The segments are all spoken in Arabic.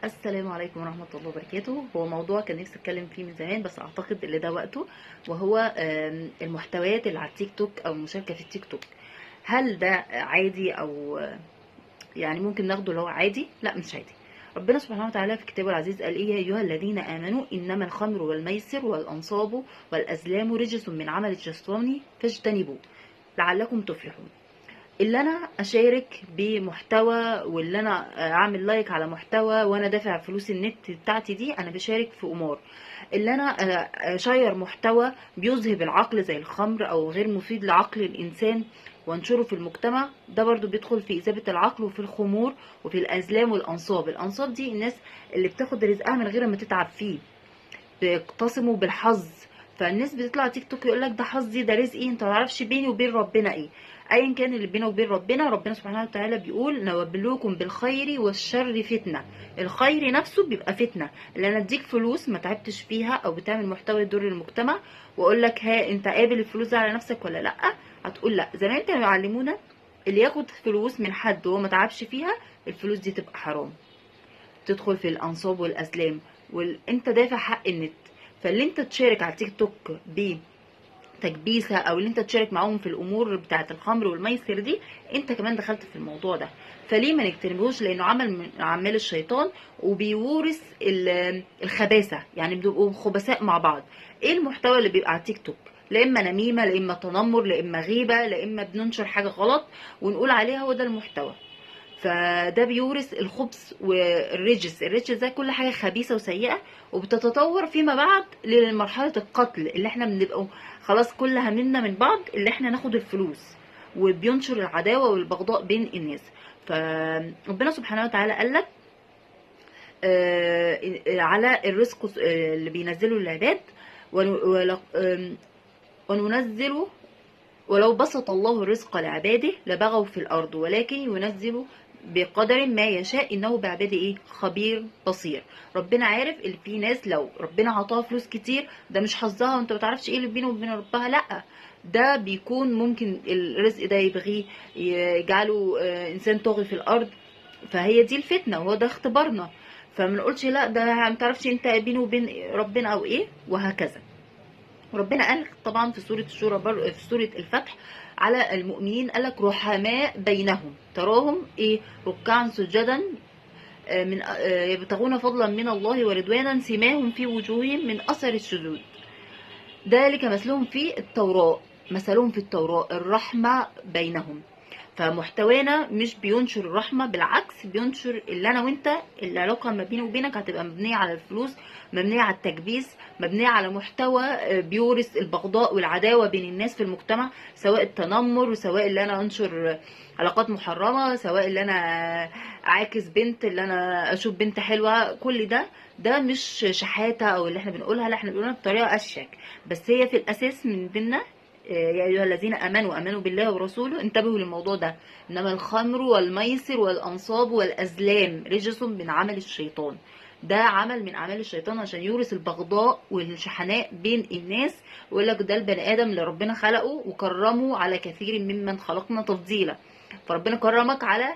السلام عليكم ورحمة الله وبركاته. هو موضوع كان نفسي اتكلم فيه من زمان، بس اعتقد اللي ده وقته، وهو المحتويات اللي على التيك توك او المشاركة في التيك توك. هل ده عادي او يعني ممكن ناخده اللي هو عادي؟ لا، مش عادي. ربنا سبحانه وتعالى في كتابه العزيز قال ايه: يا ايها الذين امنوا انما الخمر والميسر والانصاب والازلام رجس من عمل الشيطان فاجتنبوه لعلكم تفلحون. اللي انا اشارك بمحتوى، واللي انا اعمل لايك على محتوى وانا دافع فلوس النت بتاعتي دي، انا بشارك في امور. اللي انا اشير محتوى بيذهب العقل زي الخمر او غير مفيد لعقل الانسان وانشره في المجتمع، ده برضو بيدخل في اذابة العقل وفي الخمور وفي الازلام والانصاب. الانصاب دي الناس اللي بتاخد رزقها من غير ما تتعب فيه، بيقتسموا بالحظ. فالناس بتطلع تيك توك يقول لك ده حظي، ده رزقي، انت ما تعرفش بيني وبين ربنا ايه. ايا كان اللي بينه وبين ربنا، ربنا سبحانه وتعالى بيقول: نوبلوكم بالخير والشر فتنه. الخير نفسه بيبقى فتنه، اللي انا اديك فلوس ما تعبتش فيها او بتعمل محتوى يضر المجتمع، واقول لك ها انت قابل الفلوس دي على نفسك ولا لا؟ هتقول لا. زمان كانوا يعلمونا اللي ياخد فلوس من حد وهو ما تعبش فيها، الفلوس دي تبقى حرام، تدخل في الانصاب والازلام، وانت دافع حق النت. فاللي انت تشارك على تيك توك بتكبيسه، او اللي انت تشارك معاهم في الامور بتاعه الخمر والميسر دي، انت كمان دخلت في الموضوع ده. فليه ما نجتنبوش؟ لانه عمل من اعمال الشيطان، وبيورث الخباثه، يعني بيبقوا خبثاء مع بعض. ايه المحتوى اللي بيبقى على تيك توك؟ لا اما نميمه، لا اما تنمر، لا اما غيبه، لا اما بننشر حاجه غلط ونقول عليها هو ده المحتوى. فده بيورث الخبث والرجس. الرجس ده كل حاجة خبيثة وسيئة، وبتتطور فيما بعد لمرحلة القتل، اللي احنا بنبقى خلاص كل همنا من بعض اللي احنا ناخد الفلوس، وبينشر العداوة والبغضاء بين الناس. فربنا سبحانه وتعالى قال لك على الرزق اللي بينزله للعباد، وننزل ولو بسط الله الرزق لعباده لبغوا في الأرض ولكن ينزل بقدر ما يشاء إنه بعباده إيه خبير بصير. ربنا عارف اللي في ناس لو ربنا عطاها فلوس كتير، ده مش حظها وانت ما تعرفش ايه اللي بينه وبين ربها، لا، ده بيكون ممكن الرزق ده يبغيه يجعله إنسان طاغي في الأرض. فهي دي الفتنة وهو ده اختبارنا. فما نقولش لا ده ما تعرفش انت بينه وبين ربنا او ايه، وهكذا. وربنا قال طبعا في سورة الشورى في سورة الفتح على المؤمنين، قالك رحماء بينهم تراهم ايه ركعا سجدا من يبتغون فضلا من الله ورضوانا سيماهم في وجوههم من اثر السجود، ذلك مثلهم في التوراة، مثلهم في التوراة الرحمة بينهم. فمحتوانا مش بينشر الرحمة، بالعكس بينشر اللي انا وانت العلاقة ما بيني وبينك هتبقى مبنية على الفلوس، مبنية على التكبيس، مبنية على محتوى بيورث البغضاء والعداوة بين الناس في المجتمع، سواء التنمر، سواء اللي انا انشر علاقات محرمة، سواء اللي انا اعاكس بنت، اللي انا اشوف بنت حلوة. كل ده مش شحاتة او اللي احنا بنقولها، لا، احنا بنقولها بطريقة اشيك، بس هي في الاساس من ديننا. يا أيها الذين آمنوا بالله ورسوله انتبهوا للموضوع ده: إنما الخمر والميسر والأنصاب والأزلام رجس من عمل الشيطان. ده عمل من أعمال الشيطان عشان يورث البغضاء والشحناء بين الناس، ويقول لك ده البني آدم اللي ربنا خلقه وكرمه على كثير ممن خلقنا تفضيلا. فربنا كرمك على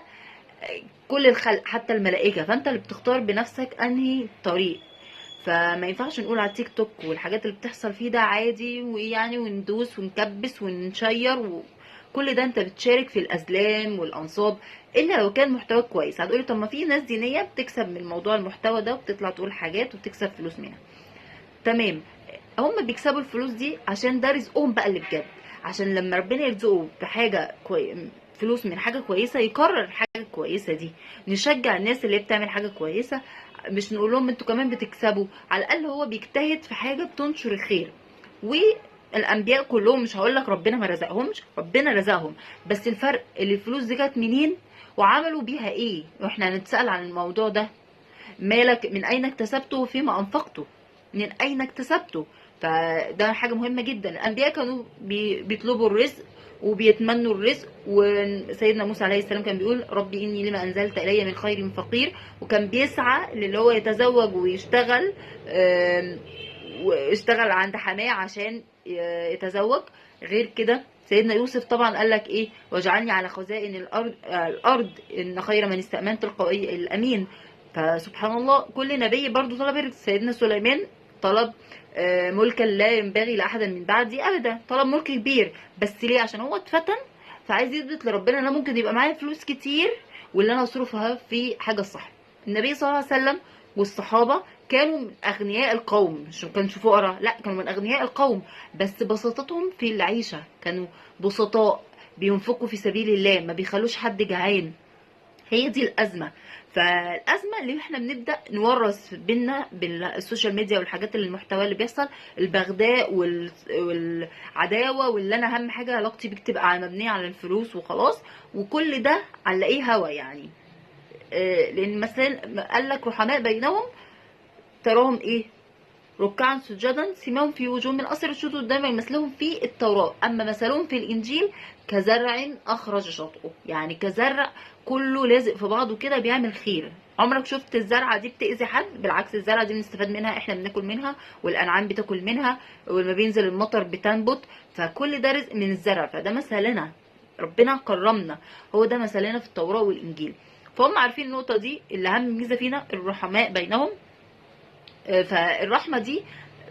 كل الخلق حتى الملائكة، فأنت اللي بتختار بنفسك أنهي طريق. فما ينفعش نقول على التيك توك والحاجات اللي بتحصل فيه ده عادي، ويعني وندوس ونكبس ونشير وكل ده انت بتشارك في الازلام والانصاب، الا لو كان محتوى كويس. هتقولي طب ما في ناس دينيه بتكسب من موضوع المحتوى ده وبتطلع تقول حاجات وبتكسب فلوس منها، تمام. هم بيكسبوا الفلوس دي عشان ده رزقهم بقى اللي بجد، عشان لما ربنا يرزقه بحاجه فلوس من حاجه كويسه يكرر الحاجه الكويسه دي. نشجع الناس اللي بتعمل حاجه كويسه، مش نقول لهم انتوا كمان بتكسبوا. على الاقل هو بيجتهد في حاجه بتنشر الخير. والانبياء كلهم، مش هقول لك ربنا ما رزقهمش، ربنا رزقهم، بس الفرق اللي الفلوس دي جت منين وعملوا بيها ايه، واحنا هنتسال عن الموضوع ده. مالك من اين اكتسبته وفيما انفقته، من اين اكتسبته. فده حاجة مهمة جدا. الانبياء كانوا بيطلبوا الرزق وبيتمنوا الرزق، وسيدنا موسى عليه السلام كان بيقول ربي اني لما انزلت الي من خير فقير، وكان بيسعى اللي هو يتزوج ويشتغل، واشتغل عند حماه عشان يتزوج. غير كده سيدنا يوسف طبعا قال لك ايه: واجعلني على خزائن الارض ان خير من استأمنت القوي الامين. فسبحان الله كل نبي برضو طلب الرزق. سيدنا سليمان طلب ملكا لا ينبغي لاحد من بعدي ابدا، طلب ملك كبير، بس ليه؟ عشان هو اتفتن، فعايز يثبت لربنا ان انا ممكن يبقى معايا فلوس كتير واللي انا اصرفها في حاجه صح. النبي صلى الله عليه وسلم والصحابه كانوا من اغنياء القوم، مش كانوا فقراء، لا كانوا من اغنياء القوم، بس بساطتهم في العيشه، كانوا بسطاء، بينفقوا في سبيل الله، ما بيخلوش حد جعان. هي دي الازمه. فالازمه اللي احنا بنبدا نورث بينا بالسوشيال ميديا والحاجات اللي المحتوى اللي بيحصل، البغضاء والعداوه، واللي انا اهم حاجه علاقتي بيك تبقى مبنيه على الفلوس وخلاص، وكل ده هنلاقيه هوا يعني. لان مثلا قال لك رحماء بينهم تراهم ايه؟ ركعا سجدا سيماهم في وجوههم من اثر السجود، ده مثلهم في التوراه، اما مثلهم في الانجيل كزرع اخرج شطأه، يعني كزرع كله لازق في بعضه كده بيعمل خير. عمرك شفت الزرعه دي بتاذي حد؟ بالعكس الزرعه دي بنستفاد منها، احنا بناكل منها والانعام بتاكل منها، ولما بينزل المطر بتنبت، فكل ده رزق من الزرع. فده مثلنا، ربنا كرمنا، هو ده مثلنا في التوراه والانجيل. فهم عارفين النقطه دي، اللي اهم ميزه فينا الرحماء بينهم. فالرحمه دي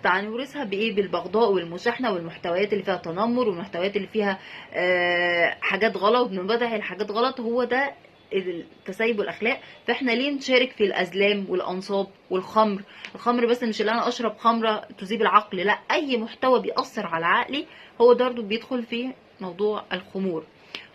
هنورثها بايه؟ بالبغضاء والمشاحنه والمحتويات اللي فيها تنمر والمحتويات اللي فيها حاجات غلط، وبنبدع الحاجات غلط، هو ده التسيب والاخلاق. فاحنا ليه نشارك في الازلام والانصاب والخمر؟ الخمر بس مش اللي انا اشرب خمره تذيب العقل، لا، اي محتوى بيأثر على عقلي هو ده برضه بيدخل في موضوع الخمور.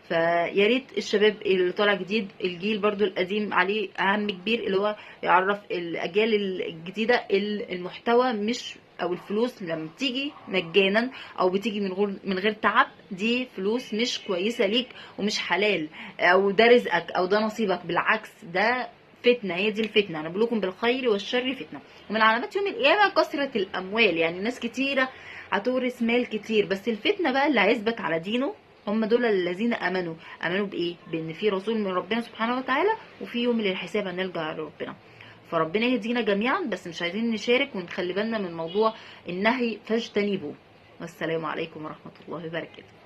فيا ريت الشباب اللي طالع جديد، الجيل برضو القديم عليه اهم كبير، اللي هو يعرف الاجيال الجديده المحتوى مش، او الفلوس لما بتيجي مجانا او بتيجي من غير تعب، دي فلوس مش كويسه ليك ومش حلال، او ده رزقك او ده نصيبك، بالعكس ده فتنه. هي دي الفتنه، انا بقول لكم بالخير والشر فتنه. ومن علامات يوم القيامه كثره الاموال، يعني ناس كتيره هتورث مال كتير، بس الفتنه بقى اللي هيثبت على دينه هم دول الذين امنوا بايه؟ بان في رسول من ربنا سبحانه وتعالى، وفي يوم للحساب هنرجع لربنا. فربنا يهدينا جميعا، بس مش عايزين نشارك ونخلي بالنا من موضوع النهي فاجتنبوه. والسلام عليكم ورحمه الله وبركاته.